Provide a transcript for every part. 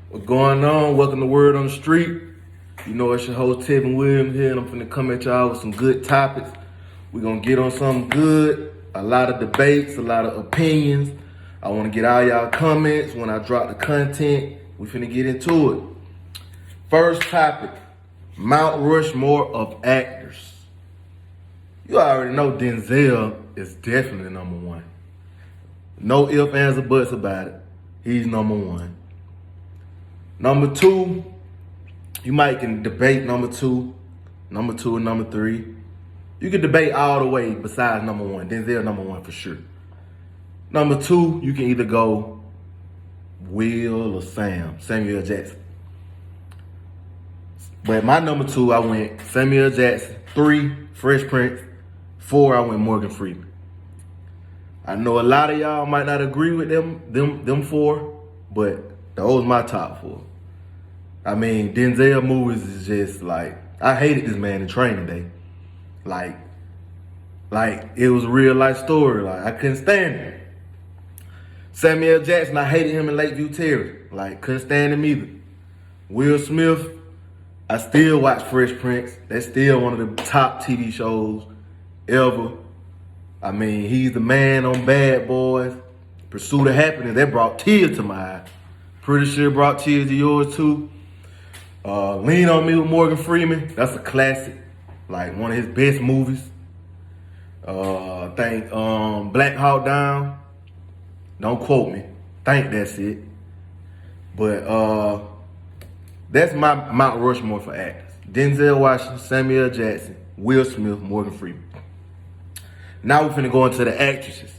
What's going on? Welcome to Word on the Street. You know, it's your host, Tevin Williams here, and I'm finna come at y'all with some good topics. We're gonna get on something good, a lot of debates, a lot of opinions. I wanna get all y'all comments when I drop the content. We finna get into it. First topic, Mount Rushmore of actors. You already know Denzel is definitely number one. No ifs, ands, or buts about it. He's number one. Number two, you might can debate number two and number three. You can debate all the way besides number one. Denzel number one for sure. Number two, you can either go Will or Samuel Jackson. But my number two, I went Samuel Jackson. 3, Fresh Prince. 4, I went Morgan Freeman. I know a lot of y'all might not agree with them 4, but those my top 4. I mean, Denzel movies is just like, I hated this man in Training Day. Like it was a real life story. Like, I couldn't stand him. Samuel Jackson, I hated him in Lakeview Terrace. Like, couldn't stand him either. Will Smith, I still watch Fresh Prince. That's still one of the top TV shows ever. I mean, he's the man on Bad Boys. Pursuit of Happiness, that brought tears to my eye. Pretty sure it brought tears to yours too. Lean on Me with Morgan Freeman, that's a classic. Like one of his best movies. I think Black Hawk Down. Don't quote me. Think that's it. But that's my Mount Rushmore for actors. Denzel Washington, Samuel Jackson, Will Smith, Morgan Freeman. Now we're finna go into the actresses.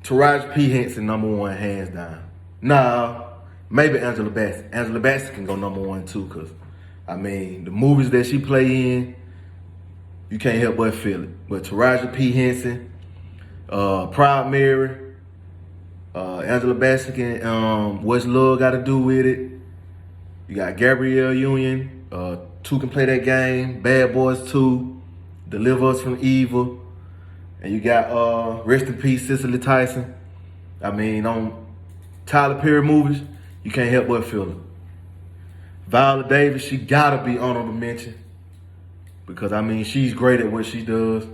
Taraji P. Henson, number one, hands down. Nah, maybe Angela Bassett. Angela Bassett can go number one too, cause I mean the movies that she play in, you can't help but feel it. But Taraji P. Henson, Proud Mary, Angela Bassett and What's Love Got to Do with It. You got Gabrielle Union, 2 Can Play That Game, Bad Boys 2, Deliver Us from Evil. And you got, rest in peace, Cicely Tyson. I mean, on Tyler Perry movies, you can't help but feel it. Viola Davis, she gotta be honorable mention. Because, I mean, she's great at what she does.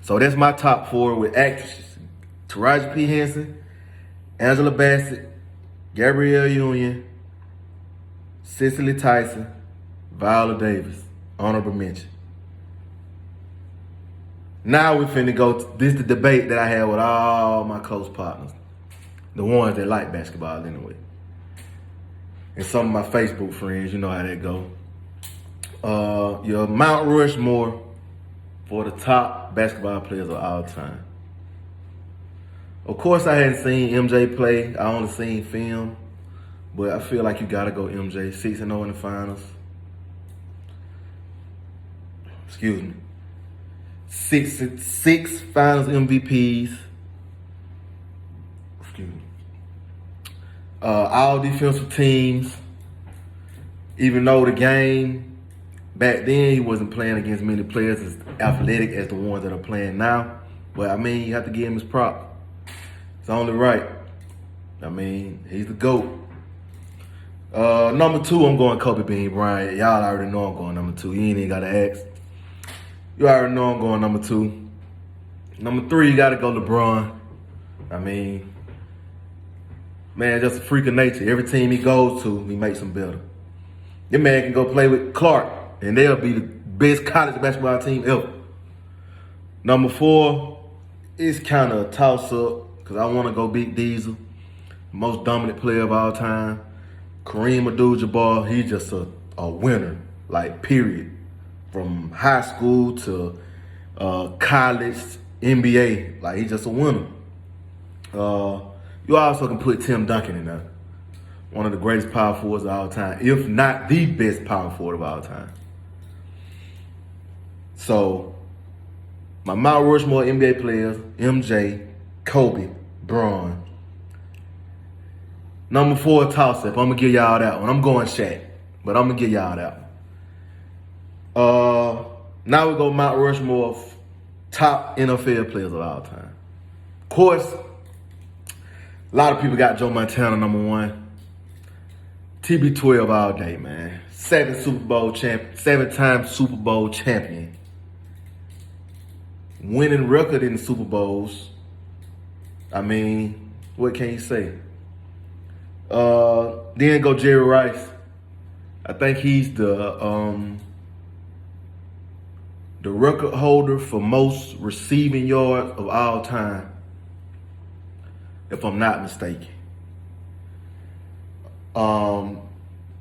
So that's my top 4 with actresses. Taraji P. Henson, Angela Bassett, Gabrielle Union, Cicely Tyson, Viola Davis, honorable mention. Now we finna go, this is the debate that I had with all my close partners. The ones that like basketball anyway. And some of my Facebook friends, you know how that go. Your Mount Rushmore for the top basketball players of all time. Of course, I hadn't seen MJ play. I only seen film. But I feel like you gotta go MJ. 6-0 in the finals. Excuse me. Six finals MVPs. Excuse me. All defensive teams. Even though the game back then he wasn't playing against many players as athletic as the ones that are playing now. But I mean, you have to give him his props. It's only right. I mean, he's the GOAT. Number 2, I'm going Kobe Bean Bryant. Y'all already know I'm going number 2. You ain't even gotta ask. You already know I'm going number 2. Number 3, you gotta go LeBron. I mean, man, just a freak of nature. Every team he goes to, he makes them better. Your man can go play with Clark, and they'll be the best college basketball team ever. Number 4, it's kind of a toss-up, because I want to go Big Diesel, most dominant player of all time. Kareem Abdul-Jabbar, he's just a winner, like, period. From high school to college, NBA, like, he's just a winner. You also can put Tim Duncan in there. One of the greatest power forwards of all time, if not the best power forward of all time. So, my Mount Rushmore NBA players, MJ, Kobe, Bron. Number 4, toss-up. I'm going to give y'all that one. I'm going Shaq, but I'm going to give y'all that one. Now we go Mount Rushmore of top NFL players of all time. Of course, A lot of people got Joe Montana number one. TB12 all day, man. 7-time Super Bowl champion. Winning record in the Super Bowls. I mean, what can you say? Then go Jerry Rice. I think he's the record holder for most receiving yards of all time, if I'm not mistaken.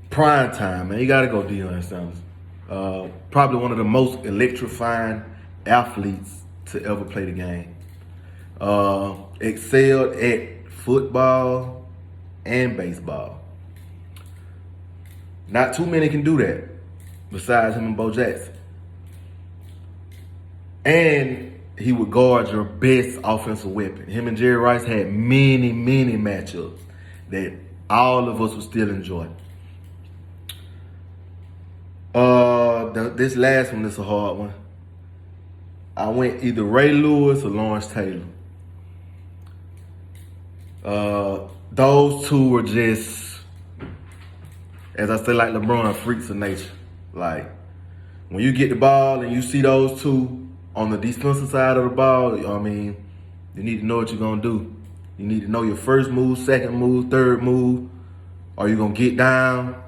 Prime time, man. You gotta go Deion Sanders. Probably one of the most electrifying athletes to ever play the game. Excelled at football and baseball. Not too many can do that besides him and Bo Jackson. And he would guard your best offensive weapon. Him and Jerry Rice had many, many matchups that all of us would still enjoy. This last one is a hard one. I went either Ray Lewis or Lawrence Taylor. Those two were just, as I say, like LeBron, freaks of nature. Like, when you get the ball and you see those two on the defensive side of the ball, I mean, you need to know what you're going to do. You need to know your first move, second move, third move. Are you going to get down?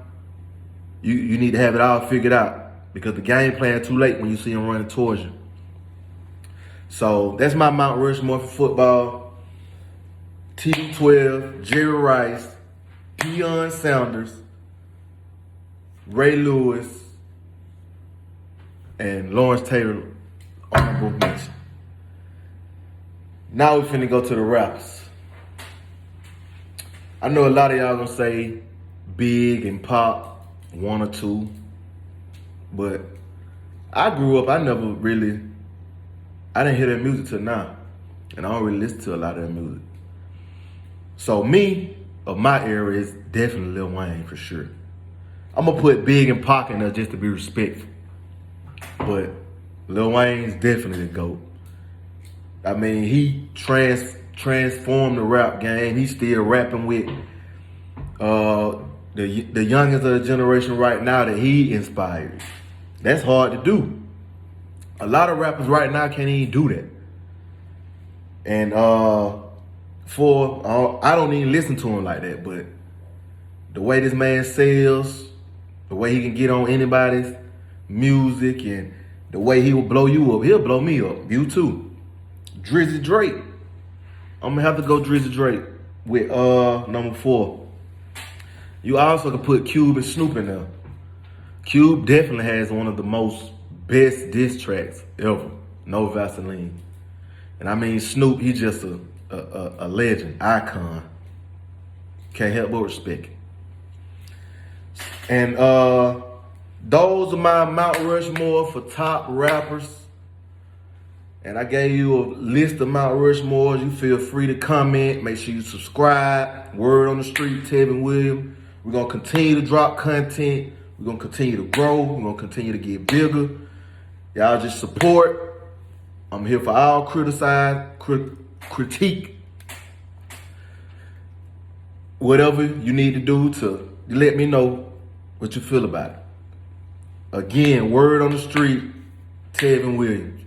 You need to have it all figured out because the game plan too late when you see them running towards you. So that's my Mount Rushmore for football. TB12, Jerry Rice, Deion Sanders, Ray Lewis, and Lawrence Taylor, honorable mention. Now we finna go to the rappers. I know a lot of y'all gonna say Big and Pop, one or two, but I grew up, I didn't hear their music till now, and I don't really listen to a lot of their music. So me, of my era, is definitely Lil Wayne for sure. I'm gonna put Big and Pac in there just to be respectful, but Lil Wayne's definitely the GOAT. I mean, he transformed the rap game. He's still rapping with the youngest of the generation right now that he inspires. That's hard to do. A lot of rappers right now can't even do that. And I don't even listen to him like that, but the way this man sells, the way he can get on anybody's music, and the way he will blow you up, he'll blow me up. You too. Drizzy Drake. I'm gonna have to go Drizzy Drake with number 4. You also can put Cube and Snoop in there. Cube definitely has one of the best diss tracks ever. No Vaseline. And I mean, Snoop, he's just a legend, icon. Can't help but respect it. And those are my Mount Rushmore for top rappers. And I gave you a list of Mount Rushmores. You feel free to comment. Make sure you subscribe. Word on the street, Tevin Williams. We're going to continue to drop content. We're going to continue to grow. We're going to continue to get bigger. Y'all just support. I'm here for all critique. Whatever you need to do to let me know what you feel about it. Again, word on the street, Tevin Williams.